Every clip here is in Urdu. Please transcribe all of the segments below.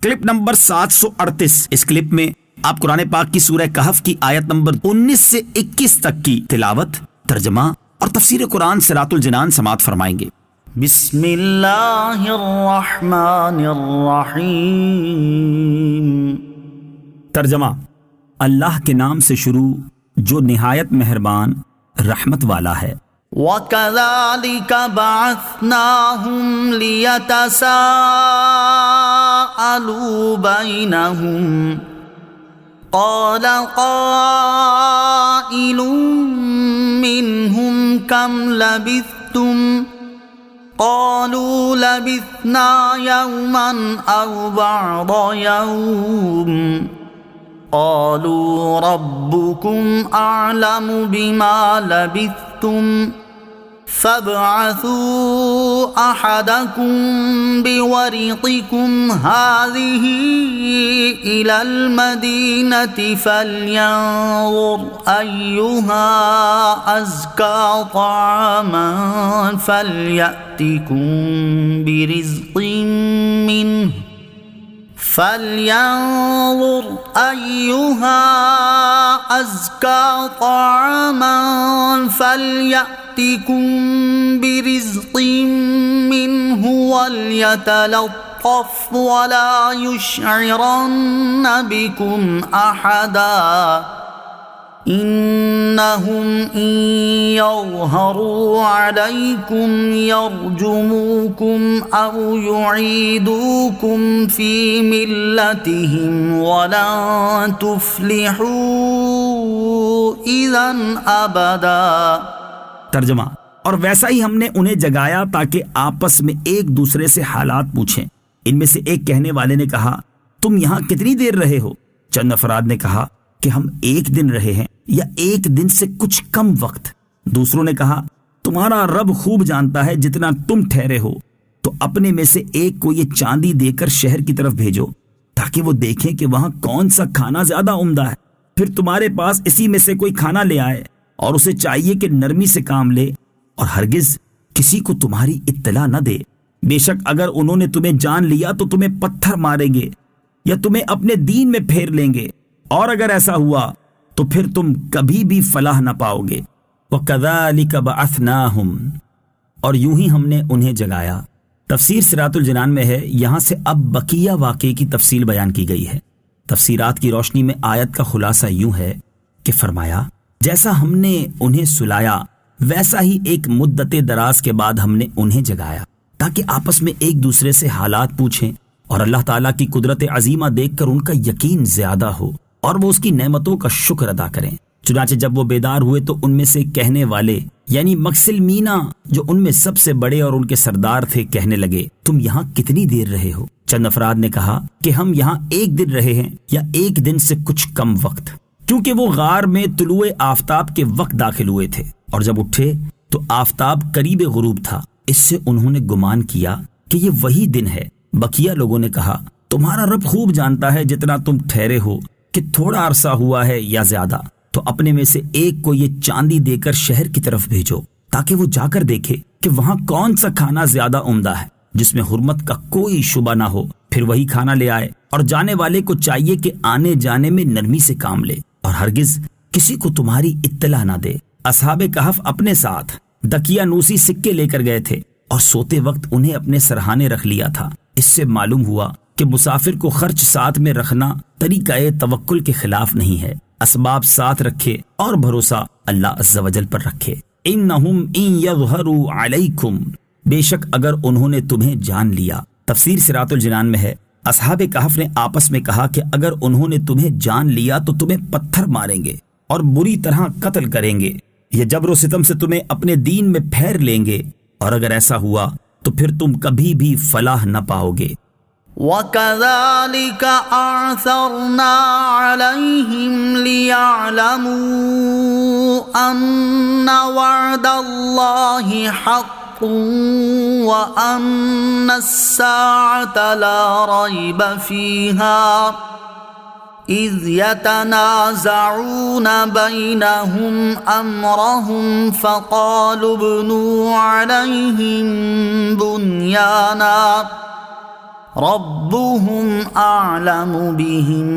Clip number 738۔ اس کلپ میں آپ قرآن پاک کی سورہ کہف کی آیت نمبر 19 سے 21 تک کی تلاوت، ترجمہ اور تفسیر قرآن صراط الجنان سماعت فرمائیں گے۔ بسم اللہ الرحمن الرحیم۔ ترجمہ: اللہ کے نام سے شروع جو نہایت مہربان رحمت والا ہے۔ وَكَذَلِكَ بَعَثْنَاهُمْ لِيَتَسَاءَلُوا بَيْنَهُمْ قَالَ قَائِلٌ مِّنْهُمْ كَمْ لَبِثْتُمْ قَالُوا لَبِثْنَا يَوْمًا أَوْ بَعْضَ يَوْمٍ قالوا ربكم أعلم بما لبثتم فابعثوا أحدكم بورقكم هذه إلى المدينة فلينظر أيها أزكى طعاما فليأتكم برزق منه وليتلطف ولا يشعرن بكم أحدا إنهم إن يظهروا عليكم يرجموكم أو يعيدوكم في ملتهم ولن تفلحوا إذا أبدا۔ ترجمہ: اور ویسا ہی ہم نے انہیں جگایا تاکہ آپس میں ایک دوسرے سے حالات پوچھیں۔ ان میں سے ایک کہنے والے نے کہا، تم یہاں کتنی دیر رہے ہو؟ چند افراد نے کہا کہ ہم ایک دن رہے ہیں یا ایک دن سے کچھ کم وقت۔ دوسروں نے کہا، تمہارا رب خوب جانتا ہے جتنا تم ٹھہرے ہو، تو اپنے میں سے ایک کو یہ چاندی دے کر شہر کی طرف بھیجو تاکہ وہ دیکھیں کہ وہاں کون سا کھانا زیادہ عمدہ ہے، پھر تمہارے پاس اسی میں سے کوئی کھانا لے آئے، اور اسے چاہیے کہ نرمی سے کام لے اور ہرگز کسی کو تمہاری اطلاع نہ دے۔ بے شک اگر انہوں نے تمہیں جان لیا تو تمہیں پتھر ماریں گے یا تمہیں اپنے دین میں پھیر لیں گے، اور اگر ایسا ہوا تو پھر تم کبھی بھی فلاح نہ پاؤ گے۔ وَكَذَلِكَ بَعَثْنَاهُمْ، اور یوں ہی ہم نے انہیں جگایا۔ تفسیر صراط الجنان میں ہے، یہاں سے اب بقیہ واقعے کی تفصیل بیان کی گئی ہے۔ تفسیرات کی روشنی میں آیت کا خلاصہ یوں ہے کہ فرمایا، جیسا ہم نے انہیں سلایا ویسا ہی ایک مدت دراز کے بعد ہم نے انہیں جگایا تاکہ آپس میں ایک دوسرے سے حالات پوچھیں اور اللہ تعالیٰ کی قدرت عظیمہ دیکھ کر ان کا یقین زیادہ ہو اور وہ اس کی نعمتوں کا شکر ادا کریں۔ چنانچہ جب وہ بیدار ہوئے تو ان میں سے کہنے والے یعنی مکسل مینا جو ان میں سب سے بڑے اور ان کے سردار تھے کہنے لگے، تم یہاں کتنی دیر رہے ہو؟ چند افراد نے کہا کہ ہم یہاں ایک دن رہے ہیں یا ایک دن سے کچھ کم وقت، کیونکہ وہ غار میں طلوع آفتاب کے وقت داخل ہوئے تھے، اور جب اٹھے تو آفتاب قریب غروب تھا۔ اس سے انہوں نے گمان کیا کہ یہ وہی دن ہے۔ بقیہ لوگوں نے کہا، تمہارا رب خوب جانتا ہے جتنا تم ٹھہرے ہو کہ تھوڑا عرصہ ہوا ہے یا زیادہ، تو اپنے میں سے ایک کو یہ چاندی دے کر شہر کی طرف بھیجو تاکہ وہ جا کر دیکھے کہ وہاں کون سا کھانا زیادہ عمدہ ہے جس میں حرمت کا کوئی شبہ نہ ہو، پھر وہی کھانا لے آئے، اور جانے والے کو چاہیے کہ آنے جانے میں نرمی سے کام لے اور ہرگز کسی کو تمہاری اطلاع نہ دے۔ اصحاب کہف اپنے ساتھ دقیانوسی سکے لے کر گئے تھے اور سوتے وقت انہیں اپنے سرہانے رکھ لیا تھا۔ اس سے معلوم ہوا کہ مسافر کو خرچ ساتھ میں رکھنا طریقہ توکل کے خلاف نہیں ہے۔ اسباب ساتھ رکھے اور بھروسہ اللہ عز و جل پر رکھے۔ انہم ان یظہروا علیکم، بے شک اگر انہوں نے تمہیں جان لیا۔ تفسیر صراط الجنان میں ہے، اصحاب کہف نے آپس میں کہا کہ اگر انہوں نے تمہیں جان لیا تو تمہیں پتھر ماریں گے اور بری طرح قتل کریں گے یا جبر و ستم سے تمہیں اپنے دین میں پھیر لیں گے، اور اگر ایسا ہوا تو پھر تم کبھی بھی فلاح نہ پاؤ گے۔ وَكَذَلِكَ أَعْثَرْنَا عَلَيْهِمْ لِيَعْلَمُوا أَنَّ وَعْدَ اللَّهِ حَقٌّ وَأَنَّ السَّاعَةَ لَا رَيْبَ فِيهَا إِذْ يَتَنَازَعُونَ بَيْنَهُمْ أَمْرَهُمْ فَقَالُوا ابْنُوا عَلَيْهِمْ بُنْيَانًا ربهم أعلم بهم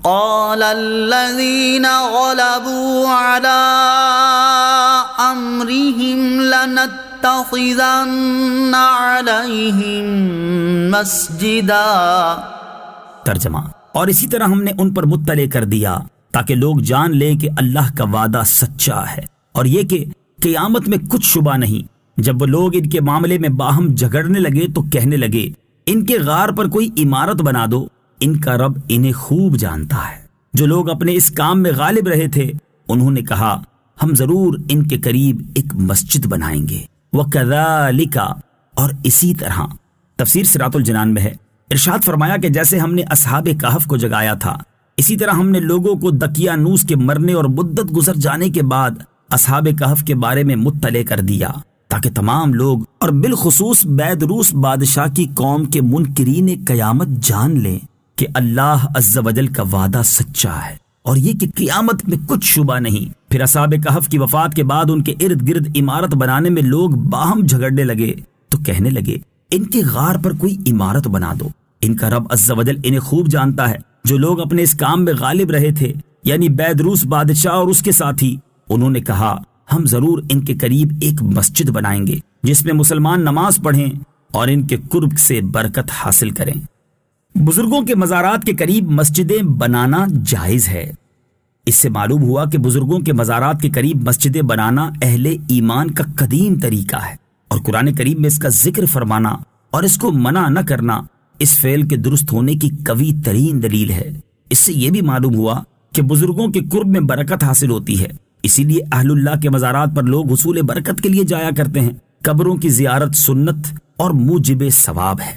قال الذين غلبوا على أمرهم لنتخذن عليهم مسجدا۔ ترجمہ، اور اسی طرح ہم نے ان پر مطلع کر دیا تاکہ لوگ جان لیں کہ اللہ کا وعدہ سچا ہے، اور یہ کہ قیامت میں کچھ شبہ نہیں۔ جب وہ لوگ ان کے معاملے میں باہم جھگڑنے لگے تو کہنے لگے ان کے غار پر کوئی عمارت بنا دو، ان کا رب انہیں خوب جانتا ہے۔ جو لوگ اپنے اس کام میں غالب رہے تھے انہوں نے کہا ہم ضرور ان کے قریب ایک مسجد بنائیں گے۔ وَكَذَلِكَ، اور اسی طرح۔ تفسیر صراط الجنان میں ہے، ارشاد فرمایا کہ جیسے ہم نے اصحاب کہف کو جگایا تھا، اسی طرح ہم نے لوگوں کو دقیانوس کے مرنے اور مدت گزر جانے کے بعد اصحاب کہف کے بارے میں مطلع کر دیا تاکہ تمام لوگ اور بالخصوص بیدروس بادشاہ کی قوم کے منکرین قیامت جان لیں کہ اللہ عز و جل کا وعدہ سچا ہے، اور یہ کہ قیامت میں کچھ شبہ نہیں۔ پھر اصحاب کہف کی وفات کے بعد ان کے ارد گرد عمارت بنانے میں لوگ باہم جھگڑنے لگے تو کہنے لگے ان کے غار پر کوئی عمارت بنا دو، ان کا رب عز و جل انہیں خوب جانتا ہے۔ جو لوگ اپنے اس کام میں غالب رہے تھے یعنی بیدروس بادشاہ اور اس کے ساتھی، انہوں نے کہا ہم ضرور ان کے قریب ایک مسجد بنائیں گے جس میں مسلمان نماز پڑھیں اور ان کے قرب سے برکت حاصل کریں۔ بزرگوں کے مزارات کے قریب مسجدیں بنانا جائز ہے۔ اس سے معلوم ہوا کہ بزرگوں کے مزارات کے قریب مسجدیں بنانا اہل ایمان کا قدیم طریقہ ہے، اور قرآن کریم میں اس کا ذکر فرمانا اور اس کو منع نہ کرنا اس فعل کے درست ہونے کی قوی ترین دلیل ہے۔ اس سے یہ بھی معلوم ہوا کہ بزرگوں کے قرب میں برکت حاصل ہوتی ہے، اسی لیے اہل اللہ کے مزارات پر لوگ حصول برکت کے لیے جایا کرتے ہیں۔ قبروں کی زیارت سنت اور موجب ثواب ہے۔